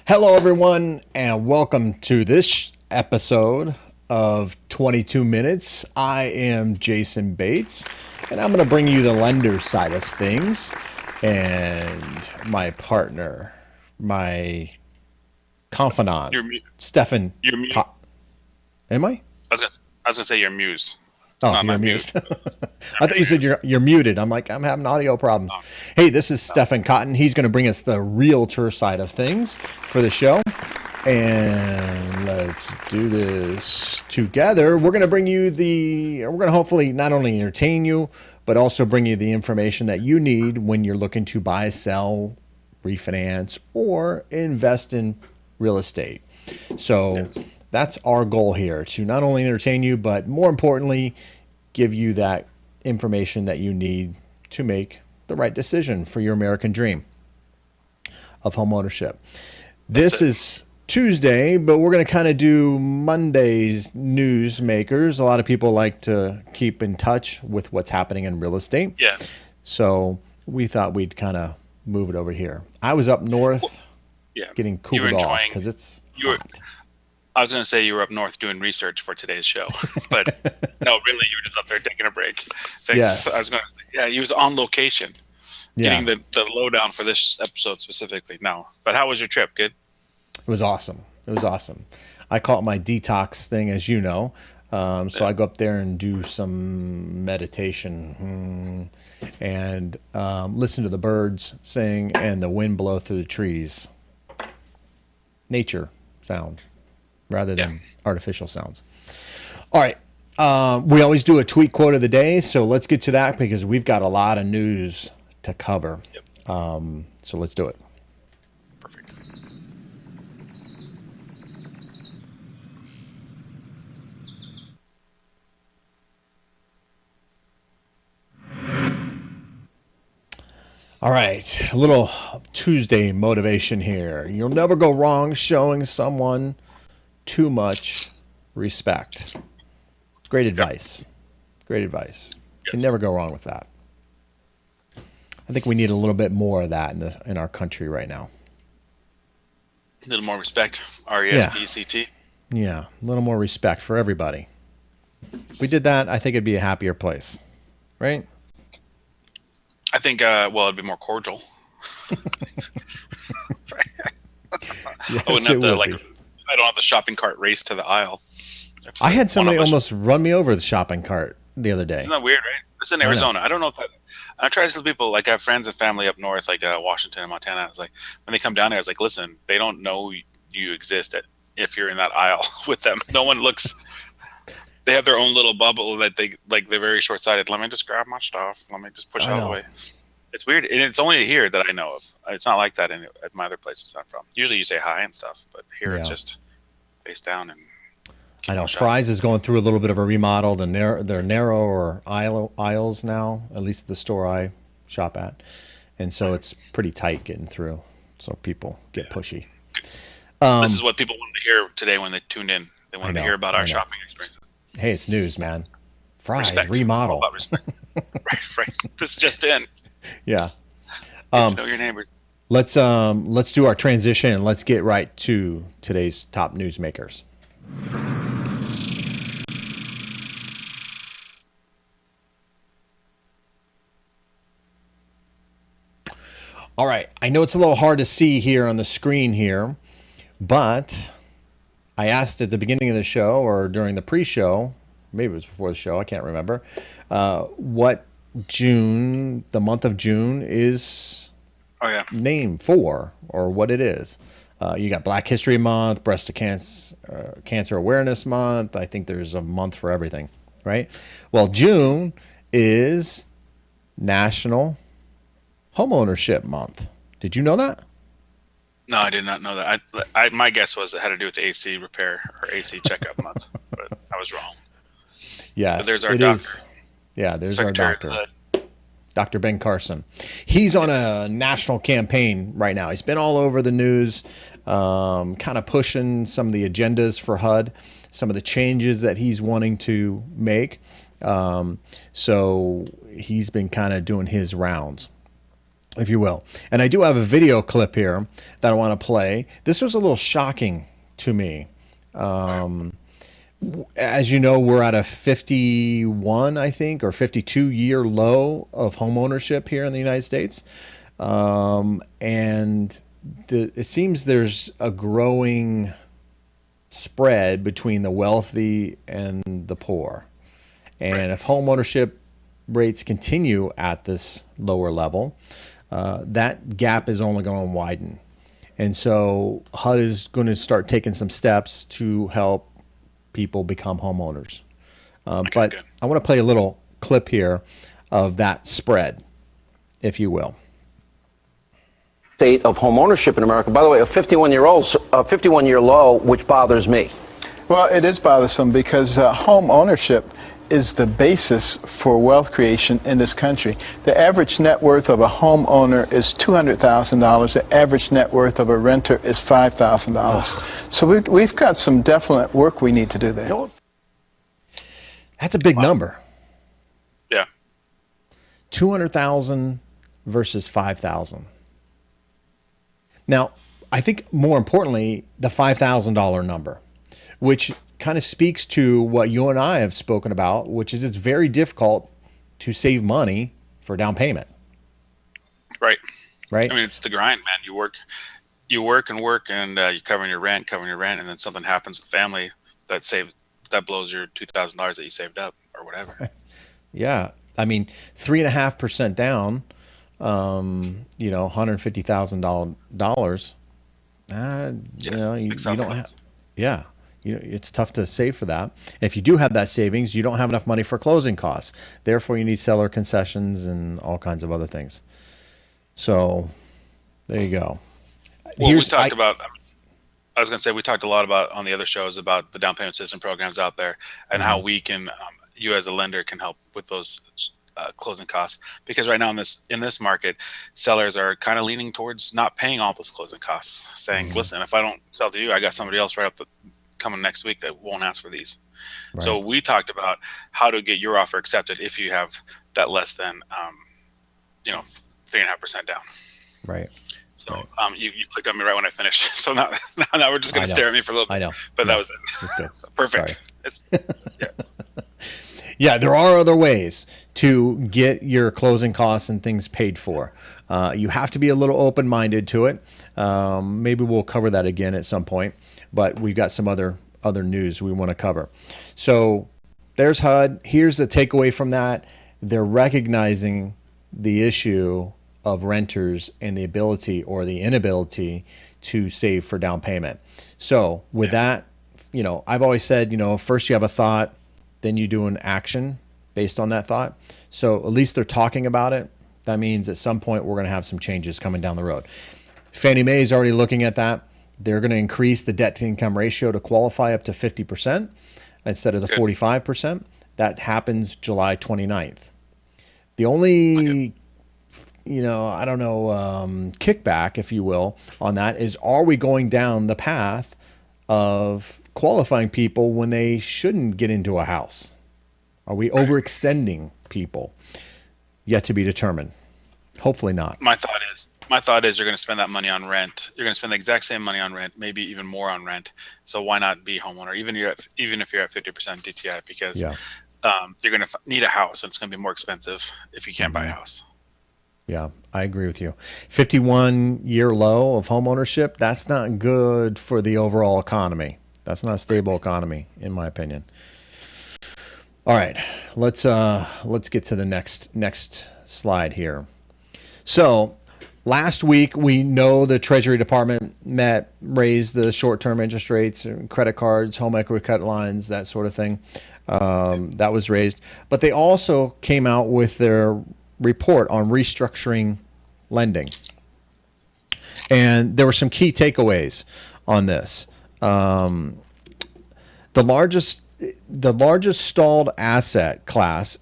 Hello, everyone, and welcome to this episode of 22 Minutes. I am Jason Bates, and I'm going to bring you the lender side of things. And my partner, my confidant, You're mute. Stefan. You're mute. Am I? I was gonna say you're muse. Oh, Not you're my mute. mute. I I'm thought your you said muse. you're muted. I'm like, I'm having audio problems. Oh, Hey, this is no. Stefan Cotton. He's going to bring us the realtor side of things for the show. And let's do this together. We're going to bring you we're going to hopefully not only entertain you, but also bring you the information that you need when you're looking to buy, sell, refinance, or invest in real estate. So Yes. that's our goal here, to not only entertain you, but more importantly, give you that information that you need to make the right decision for your American dream of home ownership. That's This it. is Tuesday, but we're going to kind of do Monday's news makers. A lot of people like to keep in touch with what's happening in real estate. Yeah. So we thought we'd kind of move it over here. I was up Well, north yeah. getting You were cooled off enjoying. because it's You were. hot. I was gonna say you were up north doing research for today's show, but no, really, you were just up there taking a break. Thanks. I Yes. was gonna say, yeah, you was on location, Yeah. getting the lowdown for this episode specifically. No, but how was your trip? Good. It was awesome. It was awesome. I call it my detox thing, as you know. So Yeah. I go up there and do some meditation and listen to the birds sing and the wind blow through the trees. Nature sounds rather Yeah. than artificial sounds. All right. We always do a tweet quote of the day. So let's get to that because we've got a lot of news to cover. Yep. So let's do it. Perfect. All right, a little Tuesday motivation here. You'll never go wrong showing someone too much respect. Great Yep. advice. Great advice. Can Yes. never go wrong with that. I think we need a little bit more of that in our country right now. A little more respect. Yeah, RESPECT. yeah, a little more respect for everybody. If we did that, I think it'd be a happier place, right? I think. Well, it'd be more cordial. I Yes, wouldn't it have to would like. be. I don't have the shopping cart race to the aisle. If I had one somebody of us. almost run me over the shopping cart the other day. Isn't that weird, right? It's in I know. Arizona. I don't know if that. I try to tell people like I have friends and family up north, like Washington and Montana. I was like, when they come down there, I was like, listen, they don't know you exist if you're in that aisle with them. No one looks. They have their own little bubble that they like. They're very short sighted. Let me just grab my stuff. Let me just push it I out of the know. way. It's weird, and it's only here that I know of. It's not like that at my other places I'm from. Usually you say hi and stuff, but here it's Yeah. just face down and I keep know on shopping. Fry's is going through a little bit of a remodel. They're narrower aisles now, at least the store I shop at, and so it's pretty tight getting through. So people get Yeah. pushy. This is what people wanted to hear today when they tuned in. They I wanted to hear know, about I our know. shopping experiences. Hey, it's news, man. Fry's Respect. All remodel. about respect. Right, right. This is just in. Yeah. Get to know your neighbors. Let's do our transition and let's get right to today's top news makers. All right. I know it's a little hard to see here on the screen here, but I asked at the beginning of the show or during the pre-show, maybe it was before the show, I can't remember, what the month of June is Oh yeah. named for or what it is. You got Black History Month, Cancer Awareness Month. I think there's a month for everything, right? Well, June is National Homeownership Month. Did you know that? No, I did not know that. My guess was it had to do with the AC repair or AC checkup month, but I was wrong. But Yes, there's our it is. doctor, Yeah, there's our Secretary of the doctor. Hood. Dr. Ben Carson. He's on a national campaign right now. He's been all over the news, kind of pushing some of the agendas for HUD, some of the changes that he's wanting to make. So he's been kind of doing his rounds. if you will. And I do have a video clip here that I want to play. This was a little shocking to me. As you know, we're at a 51, I think, or 52-year low of home ownership here in the United States. And it seems there's a growing spread between the wealthy and the poor. And Right. if home ownership rates continue at this lower level, that gap is only going to widen. And so HUD is going to start taking some steps to help people become homeowners. Okay, But good. I want to play a little clip here of that spread, if you will. State of home ownership in America. By the way, a 51-year low, which bothers me. Well, it is bothersome because home ownership is the basis for wealth creation in this country. The average net worth of a homeowner is $200,000. The average net worth of a renter is $5,000. So we've got some definite work we need to do there. That's a big number. Yeah. 200,000 versus 5,000. Now, I think more importantly, the $5,000 number, which kind of speaks to what you and I have spoken about, which is it's very difficult to save money for down payment. Right. Right. I mean, it's the grind, man. You work and work, and you're covering your rent, and then something happens with family that blows your $2,000 that you saved up or whatever. Yeah. I mean, 3.5% down, $150,000. You don't have, yeah. It's tough to save for that. If you do have that savings, you don't have enough money for closing costs. Therefore, you need seller concessions and all kinds of other things. So, there you go. Well, I was going to say, we talked a lot about on the other shows about the down payment assistance programs out there and how we can, you as a lender can help with those closing costs. Because right now in this market, sellers are kind of leaning towards not paying all those closing costs, saying, listen, if I don't sell to you, I got somebody else coming next week that won't ask for these. Right. So we talked about how to get your offer accepted if you have that less than 3.5% down. Right. So you clicked on me right when I finished. So now we're just going to stare at me for a little bit. I know. But that was it. That's good. Perfect. Yeah, there are other ways to get your closing costs and things paid for. You have to be a little open-minded to it. Maybe we'll cover that again at some point. But we've got some other news we want to cover. So there's HUD. Here's the takeaway from that. They're recognizing the issue of renters and the ability or the inability to save for down payment. So with that, I've always said, first you have a thought, then you do an action based on that thought. So at least they're talking about it. That means at some point we're going to have some changes coming down the road. Fannie Mae is already looking at that. They're going to increase the debt to income ratio to qualify up to 50% instead of the 45%. That happens July 29th. The only, kickback, if you will, on that is, are we going down the path of qualifying people when they shouldn't get into a house? Are we overextending people? Yet to be determined. Hopefully not. My thought is you're going to spend that money on rent. You're going to spend the exact same money on rent, maybe even more on rent. So why not be a homeowner, even if you're at 50% DTI, because you're going to need a house and it's going to be more expensive if you can't buy a house. Yeah, I agree with you. 51-year low of home ownership, that's not good for the overall economy. That's not a stable economy, in my opinion. All right, let's get to the next slide here. So last week, we know the Treasury Department raised the short-term interest rates, credit cards, home equity credit lines, that sort of thing. That was raised. But they also came out with their report on restructuring lending. And there were some key takeaways on this. The largest stalled asset class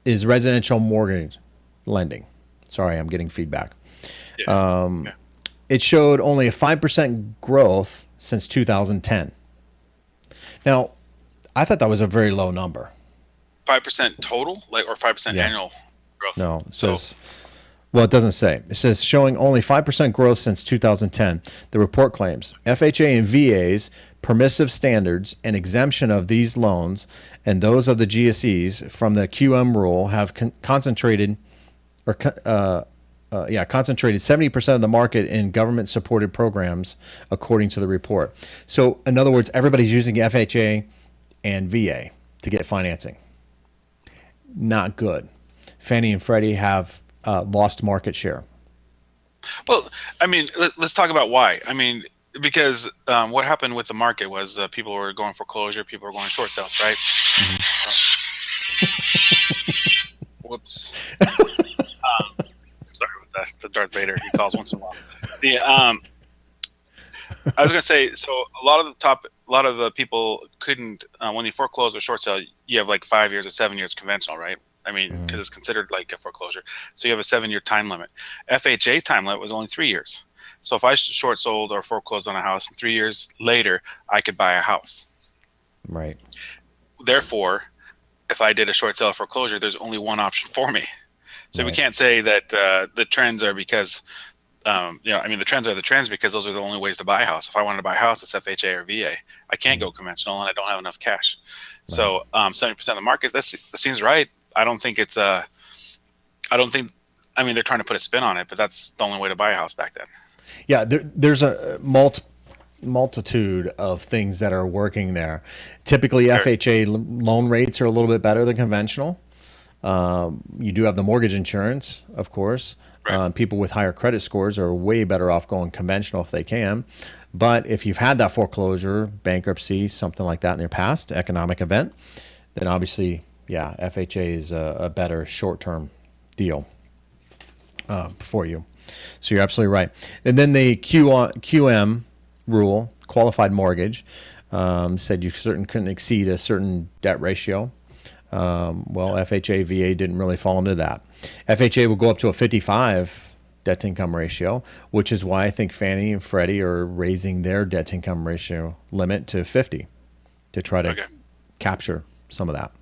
is residential mortgage lending. Sorry, I'm getting feedback. It showed only a 5% growth since 2010. Now, I thought that was a very low number. 5% total, or 5% annual growth? No, it says Well, it doesn't say. It says showing only 5% growth since 2010. The report claims FHA and VA's permissive standards and exemption of these loans and those of the GSEs from the QM rule have concentrated 70% of the market in government-supported programs, according to the report. So, in other words, everybody's using FHA and VA to get financing. Not good. Fannie and Freddie have lost market share. Well, I mean, let's talk about why. I mean, because what happened with the market was people were going foreclosure, people were going short sales, right? Mm-hmm. Whoops. Sorry about that. The Darth Vader, he calls once in a while. I was going to say, so a lot of the people couldn't, when you foreclose or short sale, you have like 5 years or 7 years conventional, right? I mean, because it's considered like a foreclosure. So you have a 7-year time limit. FHA time limit was only 3 years. So if I short sold or foreclosed on a house, 3 years later, I could buy a house. Right. Therefore, if I did a short sale or foreclosure, there's only one option for me. So Right. we can't say that the trends are because, the trends are the trends because those are the only ways to buy a house. If I wanted to buy a house, it's FHA or VA. I can't go conventional and I don't have enough cash. Right. So 70% of the market, that seems right. I don't think they're trying to put a spin on it, but that's the only way to buy a house back then. Yeah, there's a multitude of things that are working there. Typically, FHA loan rates are a little bit better than conventional. You do have the mortgage insurance, of course. Right. People with higher credit scores are way better off going conventional if they can. But if you've had that foreclosure, bankruptcy, something like that in your past, economic event, then obviously, yeah, FHA is a better short-term deal for you. So you're absolutely right. And then the QM rule, qualified mortgage, said you couldn't exceed a certain debt ratio. FHA, VA didn't really fall into that. FHA will go up to a 55 debt-to-income ratio, which is why I think Fannie and Freddie are raising their debt-to-income ratio limit to 50 to try to capture some of that.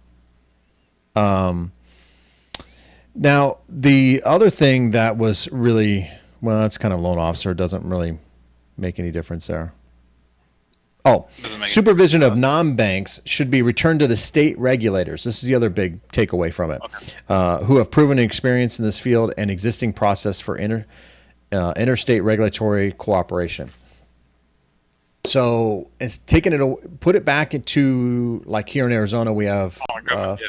Now, the other thing that was really, that's kind of loan officer, doesn't really make any difference there. Oh, supervision of non-banks should be returned to the state regulators. This is the other big takeaway from it, who have proven experience in this field and existing process for interstate regulatory cooperation. So it's put it back into, like here in Arizona, we have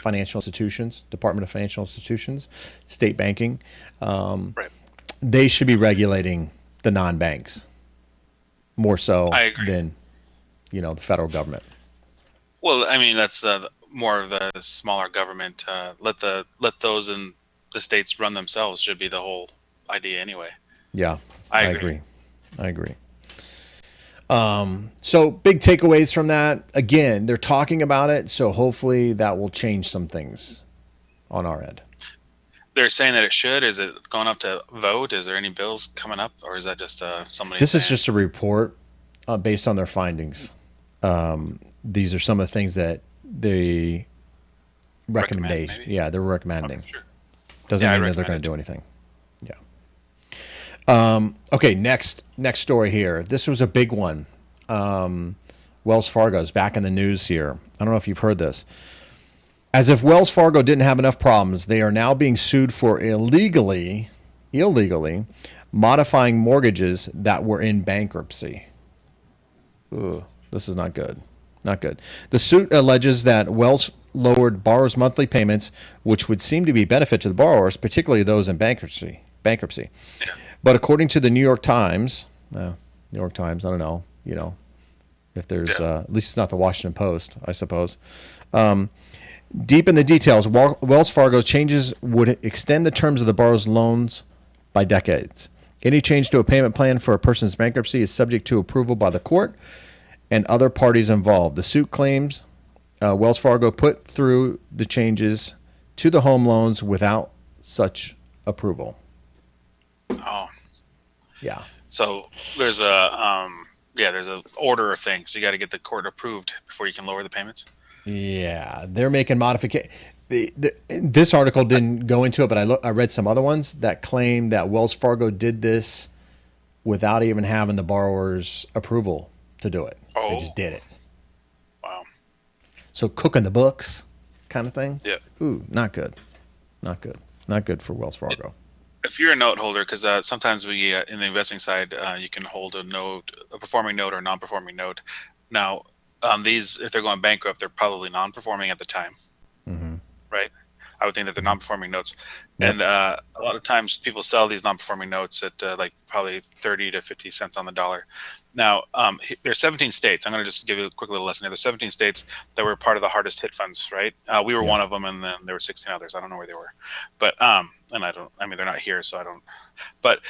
financial institutions, Department of Financial Institutions, state banking. Right. They should be regulating the non-banks more so than the federal government. Well, I mean, that's more of the smaller government. Let those in the states run themselves should be the whole idea anyway. Yeah, I agree. So big takeaways from that. Again, they're talking about it, so hopefully that will change some things on our end. They're saying that it should. Is it going up to vote? Is there any bills coming up, or is that just somebody? This is just a report based on their findings. These are some of the things that they recommend. Yeah, they're recommending. Okay, sure. Doesn't mean that they're going to do anything. Yeah. Okay, next story here. This was a big one. Wells Fargo is back in the news here. I don't know if you've heard this. As if Wells Fargo didn't have enough problems, they are now being sued for illegally modifying mortgages that were in bankruptcy. Ugh, this is not good. Not good. The suit alleges that Wells lowered borrowers' monthly payments, which would seem to be a benefit to the borrowers, particularly those in bankruptcy. But according to the New York Times, I don't know, if there's, at least it's not the Washington Post, I suppose. Deep in the details, Wells Fargo's changes would extend the terms of the borrower's loans by decades. Any change to a payment plan for a person's bankruptcy is subject to approval by the court and other parties involved. The suit claims Wells Fargo put through the changes to the home loans without such approval. Oh. Yeah. So there's there's an order of things. You got to get the court approved before you can lower the payments. Yeah, they're making modification. This article didn't go into it, but I read some other ones that claim that Wells Fargo did this without even having the borrower's approval to do it. They just did it. Wow. So cooking the books kind of thing. Yeah. Ooh, not good. Not good. Not good for Wells Fargo. If you're a note holder, because sometimes we in the investing side, you can hold a note, a performing note or a non-performing note. Now, these, if they're going bankrupt, they're probably non-performing at the time, right? I would think that they're non-performing notes, and a lot of times people sell these non-performing notes at like probably 30 to 50 cents on the dollar. Now, there's 17 states. I'm going to just give you a quick little lesson here. There's 17 states that were part of the hardest hit funds, right? We were one of them, and then there were 16 others. I don't know where they were, but and I mean, they're not here, so I don't. But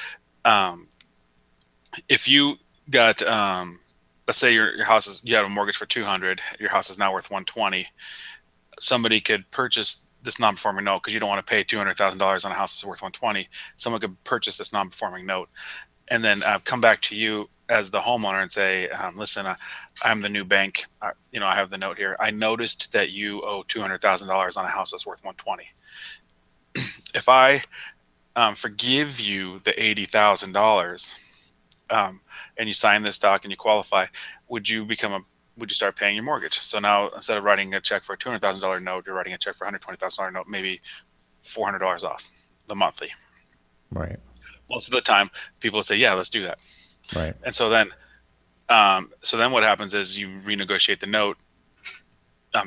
if you got, let's say your house is, you have a mortgage for 200, your house is now worth 120. Somebody could purchase this non-performing note because you don't want to pay $200,000 on a house that's worth 120. Someone could purchase this non-performing note, and then come back to you as the homeowner and say, listen, I'm the new bank. I have the note here. I noticed that you owe $200,000 on a house that's worth 120. If I forgive you the $80,000 and you sign this doc and you qualify, would you start paying your mortgage? So now instead of writing a check for a $200,000 note, you're writing a check for a $120,000 note, maybe $400 off the monthly. Right. Most of the time, people would say, "Yeah, let's do that." Right. And so then what happens is you renegotiate the note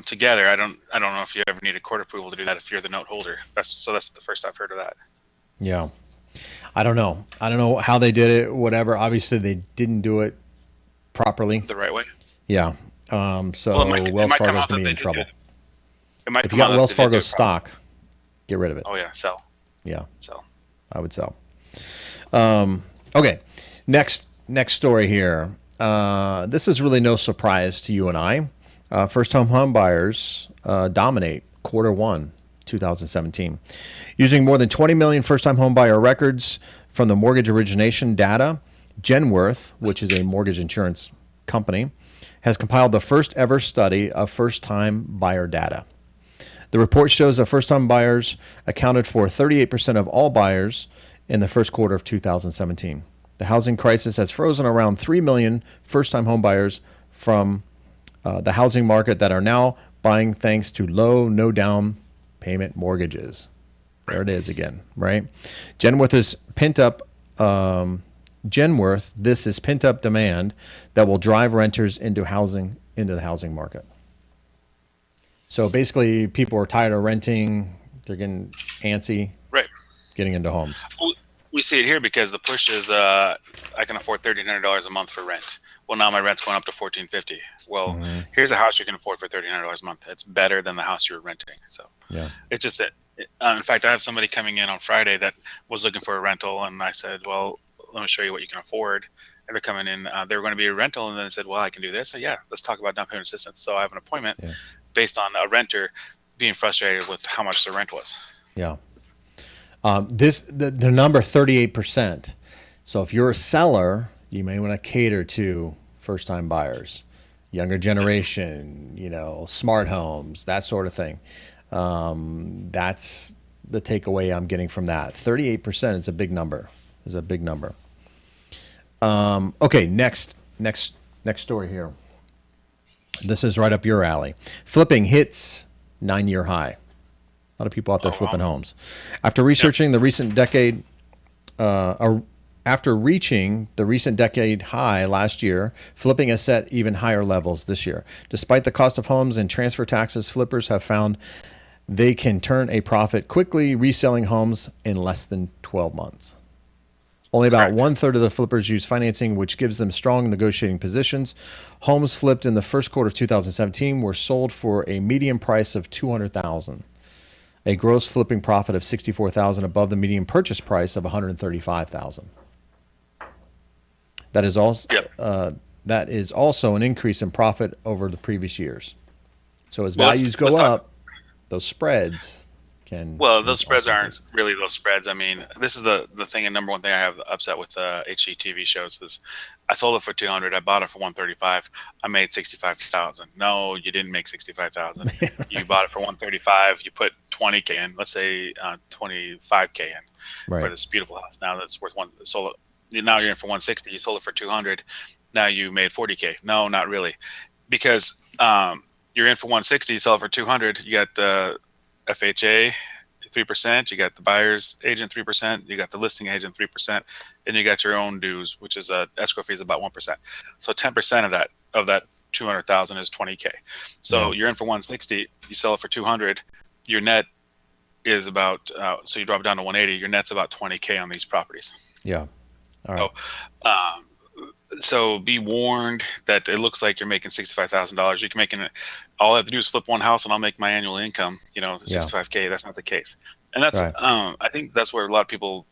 together. I don't know if you ever need a court approval to do that if you're the note holder. That's the first I've heard of that. Yeah. I don't know how they did it. Whatever. Obviously, they didn't do it properly. The right way. Yeah. So Wells Fargo's going to be in trouble. If you got Wells Fargo stock, get rid of it. Oh yeah, sell. Yeah. Sell. I would sell. Okay. Next story here. This is really no surprise to you and I. First-home buyers dominate Q1 2017. Using more than 20 million first-time home buyer records from the mortgage origination data, Genworth, which is a mortgage insurance company, has compiled the first ever study of first-time buyer data. The report shows that first-time buyers accounted for 38% of all buyers in the first quarter of 2017. The housing crisis has frozen around 3 million first-time home buyers from the housing market that are now buying thanks to low, no down payment mortgages. There it is again, right? Genworth, this is pent-up demand that will drive renters into the housing market. So basically, people are tired of renting. They're getting antsy, right, getting into homes. We see it here because the push is I can afford $1,300 a month for rent. Well, now my rent's going up to $1,450. Well, here's a house you can afford for $1,300 a month. It's better than the house you're renting. So yeah, it's just that. In fact, I have somebody coming in on Friday that was looking for a rental, and I said, well, let me show you what you can afford. And they're coming in. They were going to be a rental, and then they said, well, I can do this. So yeah, let's talk about down payment assistance. So I have an appointment based on a renter being frustrated with how much the rent was. Yeah. The number 38%. So if you're a seller, you may want to cater to first-time buyers, younger generation, smart homes, that sort of thing. That's the takeaway I'm getting from that. 38% is a big number. Okay, next story here. This is right up your alley. Flipping hits 9-year high. A lot of people out there flipping homes. After researching the recent decade, after reaching the recent decade high last year, flipping has set even higher levels this year. Despite the cost of homes and transfer taxes, flippers have found they can turn a profit quickly reselling homes in less than 12 months. Only about 1/3 of the flippers use financing, which gives them strong negotiating positions. Homes flipped in the first quarter of 2017 were sold for a median price of $200,000. A gross flipping profit of $64,000 above the median purchase price of $135,000. That is also an increase in profit over the previous years. So as values go up, those spreads Well, those spreads aren't really those spreads. I mean, this is the thing, and number one thing I have upset with HGTV shows is I sold it for 200. I bought it for 135. I made 65,000. No, you didn't make 65,000. You bought it for 135. You put 20K in. Let's say 25K in for this beautiful house. Now that's worth one. Sold it. Now you're in for 160. You sold it for 200. Now you made 40K. No, not really, because you're in for 160. You sell it for 200. You got FHA 3%, you got the buyer's agent 3%, you got the listing agent 3%, and you got your own dues, which is escrow fee is about 1%. So 10% of that 200,000 is 20K. So you're in for 160, you sell it for 200, your net is about so you drop it down to 180, your net's about 20K on these properties. Yeah. All right. So be warned that it looks like you're making $65,000. You can make it. All I have to do is flip one house, and I'll make my annual income. 65K. That's not the case, and that's. Right. I think that's where a lot of people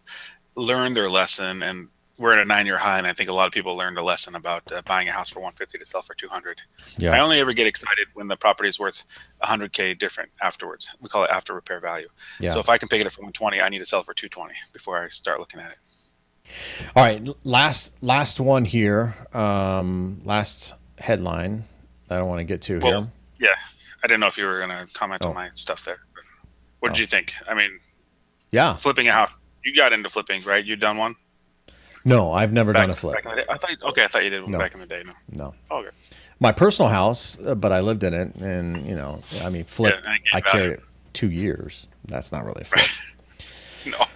learn their lesson, and we're at a 9-year high, and I think a lot of people learned a lesson about buying a house for 150 to sell for 200. Yeah. I only ever get excited when the property is worth 100K different afterwards. We call it after repair value. Yeah. So if I can pick it up for 120, I need to sell it for 220 before I start looking at it. All right, last one here. Last headline. I don't want to get to here. Yeah, I didn't know if you were going to comment on my stuff there. What did you think? I mean, flipping a house. You got into flipping, right? You done one? No, I've never done a flip. Back in the day? I thought you did one back in the day. No. Oh, okay. My personal house, but I lived in it, and flip. I carried it 2 years. That's not really a flip. No.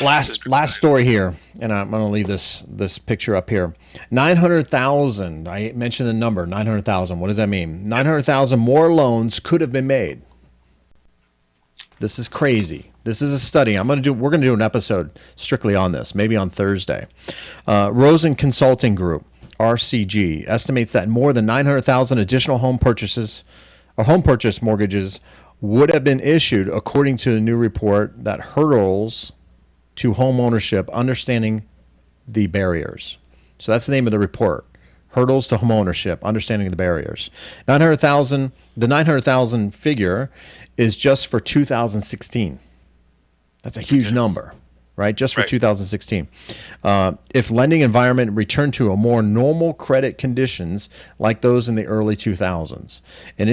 Last story here, and I'm going to leave this picture up here. 900,000. I mentioned the number 900,000. What does that mean? 900,000 more loans could have been made. This is crazy. This is a study. We're going to do an episode strictly on this, maybe on Thursday. Rosen Consulting Group, RCG, estimates that more than 900,000 additional home purchase mortgages would have been issued, according to a new report that hurdles to home ownership, understanding the barriers. So that's the name of the report. Hurdles to home ownership, understanding the barriers. 900,000. The 900,000 figure is just for 2016. That's a huge number, right? Just for 2016. If lending environment returned to a more normal credit conditions like those in the early 2000s, and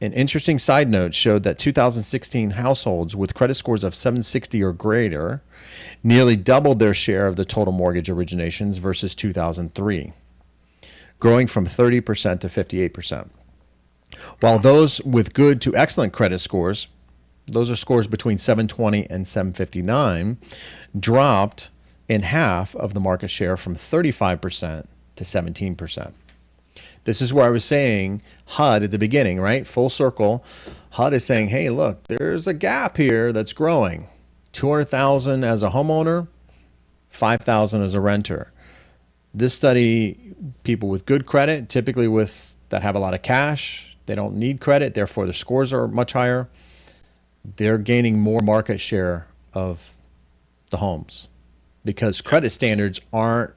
an interesting side note showed that 2016 households with credit scores of 760 or greater nearly doubled their share of the total mortgage originations versus 2003, growing from 30% to 58%. While those with good to excellent credit scores, those are scores between 720 and 759, dropped in half of the market share from 35% to 17%. This is where I was saying HUD at the beginning, right? Full circle. HUD is saying, hey, look, there's a gap here that's growing. 200,000 as a homeowner, 5,000 as a renter. This study, people with good credit, typically that have a lot of cash, they don't need credit, therefore their scores are much higher. They're gaining more market share of the homes because credit standards aren't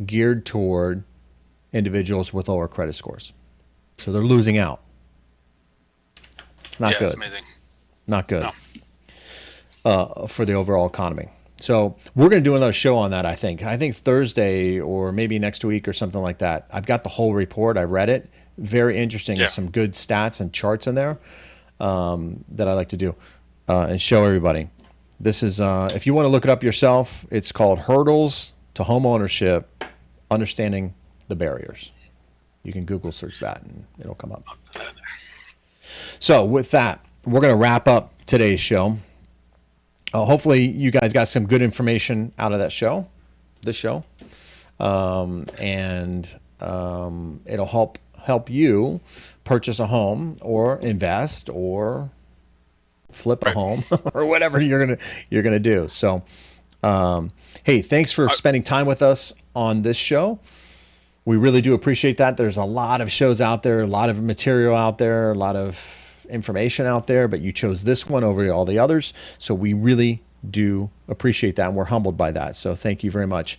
geared toward individuals with lower credit scores. So they're losing out. It's not good. It's amazing. Not good for the overall economy. So we're going to do another show on that, I think. I think Thursday or maybe next week or something like that. I've got the whole report. I read it. Very interesting. There's some good stats and charts in there that I like to do and show everybody. This is, if you want to look it up yourself, it's called Hurdles to Home Ownership, Understanding the Barriers. You can Google search that and it'll come up. So with that, we're going to wrap up today's show. Hopefully you guys got some good information out of this show. It'll help you purchase a home or invest or flip a home or whatever you're gonna do. So, hey, thanks for spending time with us on this show. We really do appreciate that. There's a lot of shows out there, a lot of material out there, a lot of information out there, but you chose this one over all the others. So we really do appreciate that, and we're humbled by that. So thank you very much.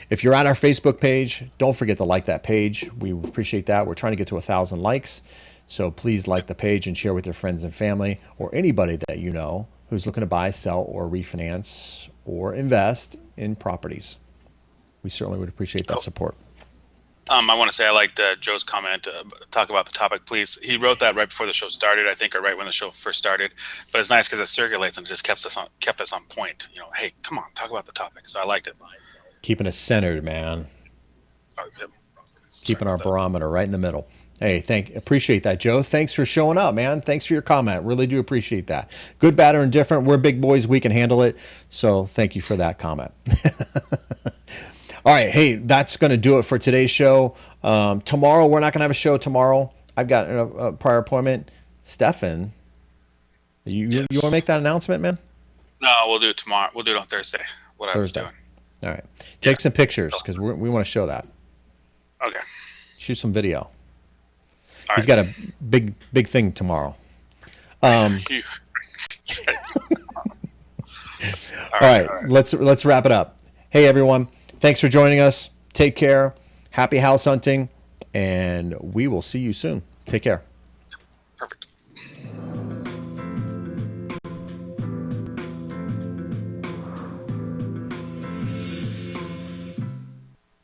If you're on our Facebook page, don't forget to like that page. We appreciate that. We're trying to get to 1,000 likes. So please like the page and share with your friends and family or anybody that you know who's looking to buy, sell, or refinance or invest in properties. We certainly would appreciate that support. I want to say I liked Joe's comment. Talk about the topic, please. He wrote that right before the show started, I think, or right when the show first started. But it's nice because it circulates and it just kept us on point. You know, hey, come on, talk about the topic. So I liked it. Keeping us centered, man. Yep. Keeping our barometer right in the middle. Hey, appreciate that, Joe. Thanks for showing up, man. Thanks for your comment. Really do appreciate that. Good, bad, or indifferent. We're big boys. We can handle it. So thank you for that comment. All right. Hey, that's going to do it for today's show. Tomorrow, we're not going to have a show tomorrow. I've got a prior appointment. Stefan, you want to make that announcement, man? No, we'll do it tomorrow. We'll do it on Thursday. What I was doing. All right. Take some pictures because we want to show that. Okay. Shoot some video. All He's right. got a big thing tomorrow. All right. Let's wrap it up. Hey, everyone. Thanks for joining us. Take care. Happy house hunting. And we will see you soon. Take care.